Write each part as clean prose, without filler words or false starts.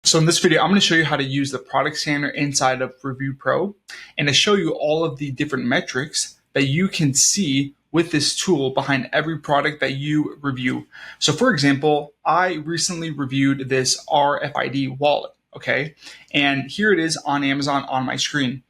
So in this video, I'm going to show you how to use the product scanner inside of ReviewPro and to show you all of the different metrics that you can see with this tool behind every product that you review. So for example, I recently reviewed this RFID wallet, okay? And here it is on Amazon on my screen.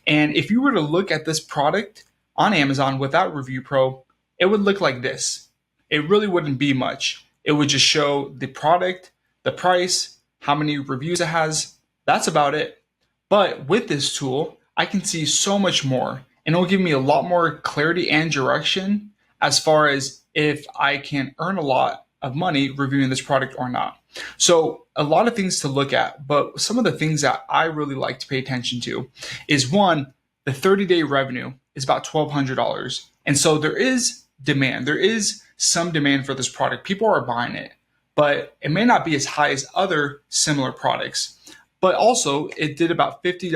And if you were to look at this product on Amazon without ReviewPro, it would look like this. It really wouldn't be much. It would just show the product, the price, how many reviews it has. That's about it. But with this tool, I can see so much more, and it'll give me a lot more clarity and direction as far as if I can earn a lot of money reviewing this product or not. So a lot of things to look at, but some of the things that I really like to pay attention to is one, the 30-day revenue is about $1,200. And so there is demand. There is some demand for this product. People are buying it, but it may not be as high as other similar products. But also it did about 50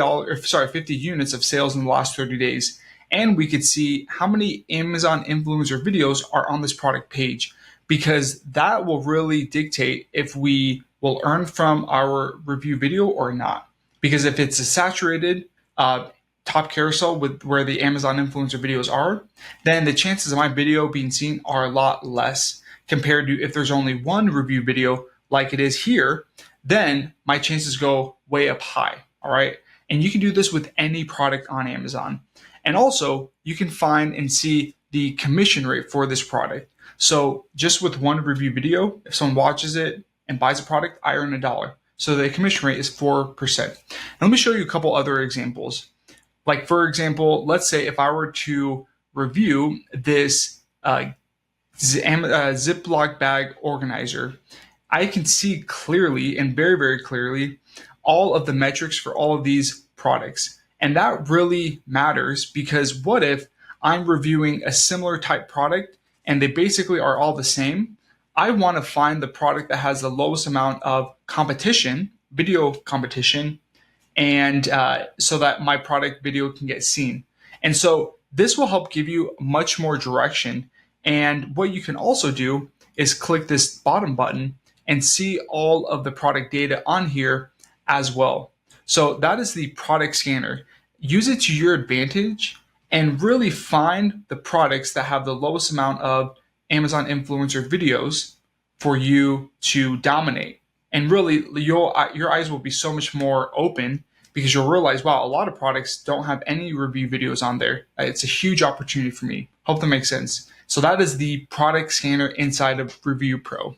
units of sales in the last 30 days. And we could see how many Amazon influencer videos are on this product page, because that will really dictate if we will earn from our review video or not. Because if it's a saturated top carousel with where the Amazon influencer videos are, then the chances of my video being seen are a lot less compared to if there's only one review video like it is here, then my chances go way up high, all right? And you can do this with any product on Amazon. And also you can find and see the commission rate for this product. So just with one review video, if someone watches it and buys a product, I earn $1. So the commission rate is 4%. And let me show you a couple other examples. Like for example, let's say if I were to review this Ziploc bag organizer, I can see clearly and very, very clearly all of the metrics for all of these products. And that really matters, because what if I'm reviewing a similar type product and they basically are all the same? I want to find the product that has the lowest amount of competition, video competition, and so that my product video can get seen. And so this will help give you much more direction. And what you can also do is click this bottom button and see all of the product data on here as well. So that is the product scanner. Use it to your advantage and really find the products that have the lowest amount of Amazon influencer videos for you to dominate. And really, your eyes will be so much more open, because you'll realize, wow, a lot of products don't have any review videos on there. It's a huge opportunity for me. Hope that makes sense. So that is the product scanner inside of ReviewPro.